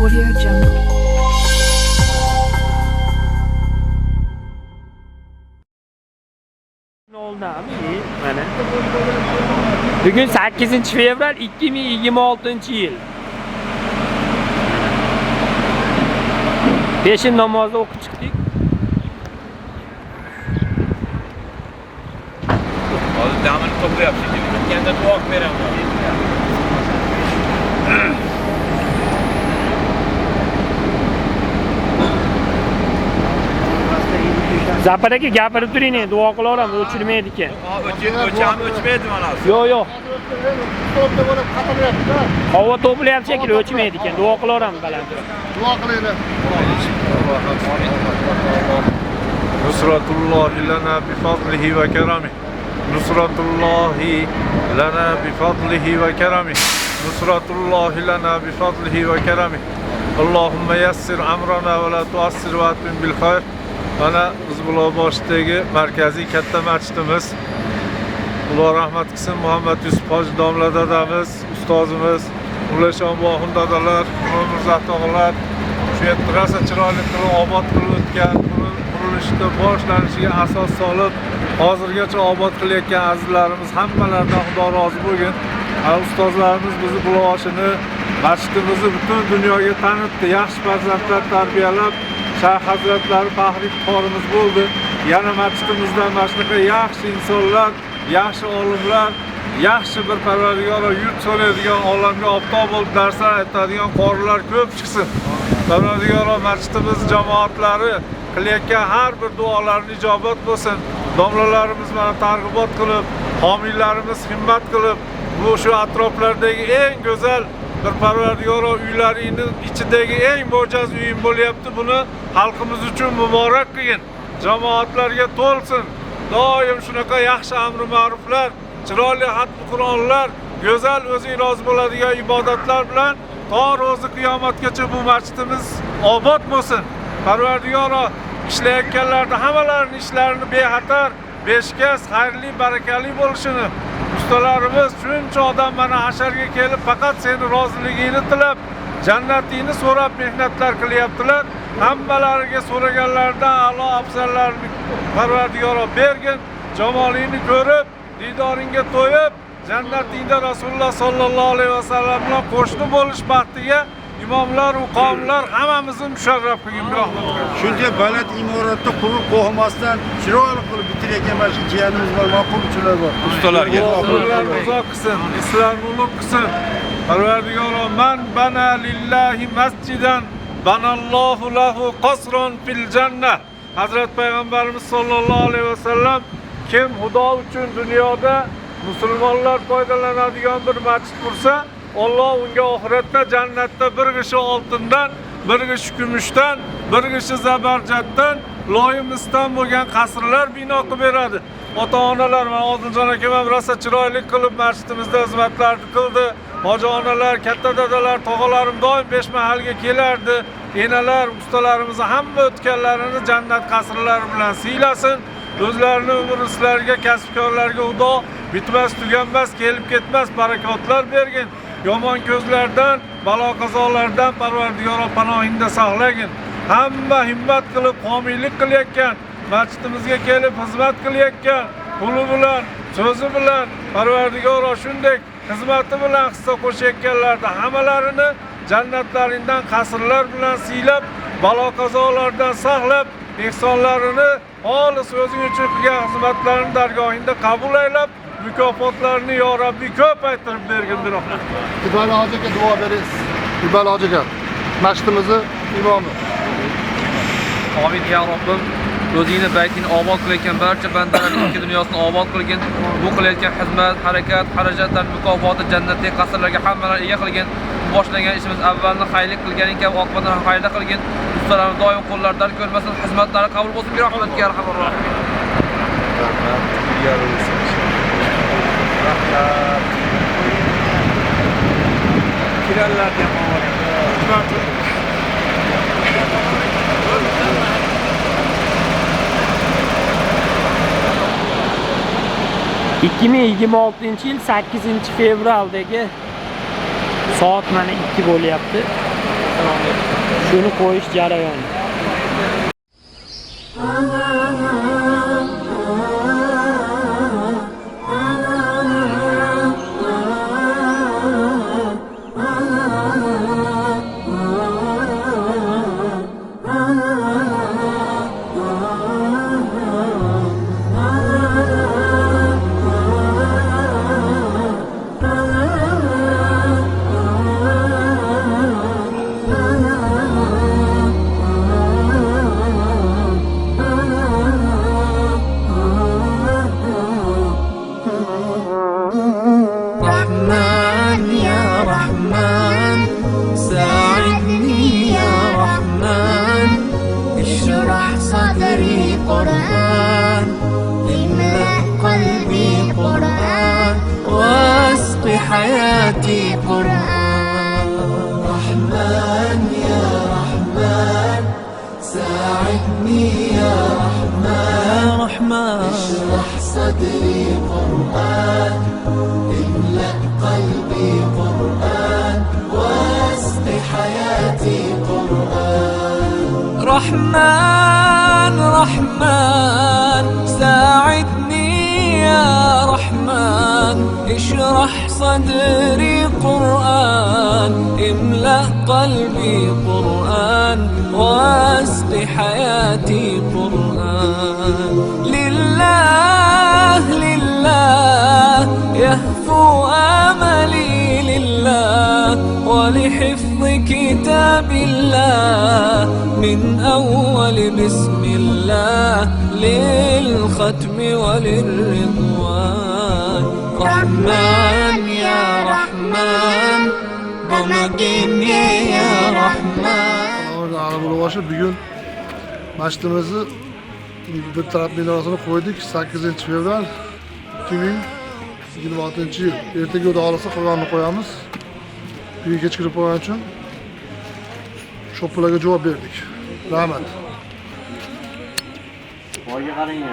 Audio Jungle. Bugün 8 fevral 2026 yıl. Peşin namazda okup çıktık. Hadi devamını toplu yap şimdi. Kendine dua verem. Zapar aka gapirib turing, duo qilaveramiz, o'chirmaydi ekan. O'chmaydi mana. Yo'q. Havo to'playapti shekilli, o'chmaydi ekan. Duo qilaveramiz balandroq. Duo qilinglar. Nusratullahi lana bi fadlihi ve keramihi. Nusratullahi lana bi fadlihi ve keramihi. Nusratullahi lana bi fadlihi ve keramihi. Allahümme yassir amrana ve la tuassir ve atmin bil hayr. Mana Uzbulov boshidagi markaziy katta masjidimiz. Alloh rahmat qilsin, Muhammad Yusuf hoji domla dadamiz, ustozimiz, Ulashon Bohun dadalar, Mirzo tog'lar shu yerda rosa chiroyli qilib obod qilib o'tgan, qurilishda boshlanishiga asos solib, hozirgacha obod qilayotgan azizlarimiz hammalaridan Xudo rozi bo'lgin. Ustozlarimiz bizni Bulovoshini, masjidimizni butun dunyoga tanitdi, yaxshi farzandlar tarbiyalab, Shayx hazratlari faxriy fuqaromiz bo'ldi. Yana masjidimizdan mana shunaqa yaxshi insonlar, yaxshi olimlar, yaxshi bir Parvardigor yurt so'raydigan, olamga oftob bo'lib darslar aytadigan qorilar ko'p chiqsin. Parvardigor masjidimiz jamoatlari qilayotgan har bir duolarni ijobat bo'lsin. Domlalarimiz mana targ'ibot qilib, homiylarimiz himmat qilib, bu shu atroflardagi eng go'zal bir Parvardigor uylarining ichidagi eng mo'jaz uyim bo'lyapti. Buni xalqimiz uchun muborak qilgin. Jamoatlarga to'lsin. Doim shunaqa yaxshi amri ma'ruflar, chiroyli xatmi Qur'onlar, go'zal o'zing rozi bo'ladigan ibodatlar bilan to ro'zi qiyomatgacha bu masjidimiz obod bo'lsin. Parvardigor ishlayotganlarda hammalarining ishlarini bexatar, beshkaz, xayrli, barakali bo'lishini, ustalarimiz shuncha odam mana hasharga kelib faqat seni roziligingni tilab, jannatingni so'rab mehnatlar qilyaptilar. Hammalariga so'raganlardan a'lo afzallarni Parvardigor bergin. Jamolingni ko'rib, didoringga to'yib, jannatingda Rasululloh sollallohu alayhi vasallam bilan qo'shni bo'lish baxtiga imomlar, qavmlar hammamizni musharraf qilgin bir rahmat. Shunday baland imoratda qurib qo'ymasdan chiroyli qilib bitirayotgan mana shu jiyanimiz bor, ma'qulchilar bor. Ustalarga Allohlar uzoq qilsin, islarni ulug' qilsin. Parvardigor man bana lillahi masjidan banallohu lahu qasron fil jannah. Hazrat Payg'ambarimiz sollallohu alayhi vasallam kim Xudo uchun dunyoda musulmonlar foydalanadigan bir masjid qursa, Alloh unga oxiratda jannatda bir g'ishi oltindan, bir g'ishi kumushdan, bir g'ishi zabarjatdan, loyimisdan bo'lgan qasrlar bino qilib beradi. Ota-onalar va Odiljon akam ham rosa chiroyli qilib masjidimizda xizmatlarni qildi. Hoji onalar, katta dadalar, tog'alarim doim besh mahalga kelardi. Enalar, ustalarimiz hamma o'tganlarini jannat qasrlari bilan siylasin. O'zlarini umr-islarga, kasbkorlarga Xudo bitmas, tuganmas, kelib ketmas barakotlar bergin. Yomon ko'zlardan, balo-qazolardan Parvardigor panohingda saqlagin. Hamma himmat qilib, homiylik qilayotgan, masjidimizga kelib xizmat qilayotgan, puli bilan, so'zi bilan Parvardigor shunday xizmati bilan hissa qo'shayotganlarda hammalarini jannatlaringdan qasrlar bilan siylab, balo-qazolardan saqlab, ehsonlarini xolis o'zing uchun qilgan xizmatlarini dargohingda qabul aylab, mukofotlarni yo Rabbi ko'p aytirib bergin bir rahmat. Ibali hojiga duo berasiz. Ibali hojiga masjidimizni imomi. Amin ya Rabbim. O'zingni baytingni obod qilayotgan barcha bandalarning ikki dunyosini obod qilgin. Bu qilayotgan xizmat, harakat, xarajatlar mukofoti jannatdagi qasrlarga hammalarni ega qilgin. Boshlagan ishimiz avvalni xayrli qilganing kabi oqibatini xayrli qilgin. Ustalarimiz doim qo'llaridan ko'rmasin, xizmatlari qabul bo'lsin. Bir rahmatga yarhamur rohim. Kirallarga muborak. 2026 yil 8 fevraldagi soat mana 2 bo'lyapti. Suvni qo'yish jarayoni. رحمن يا رحمن ساعدني يا رحمن اشرح صدري قرآن املأ قلبي قرآن واسق حياتي قرآن رحمن يا رحمن ساعدني يا رحمن اشرح صدري قرآن املأ قلبي قرآن واسق حياتي قرآن رحمن رحمن ساعدني يا رحمن اشرح صدري قرآن املأ قلبي قرآن واسق حياتي قرآن لله لله يهفو آملي لله ولحفظ كتاب الله من أول بسم الله للختم وللرضوان رحمن يا رحمن بمجني يا رحمن Arababaşı bugün masjidimizni bir taraf minorasini qo'ydik 8 fevral 2026 yil. Ertaga xudo xolasa qolganini qo'yamiz. Uyga kech kirib qo'ygani uchun shoplarga javob berdik. Rahmat. Boyga qarang.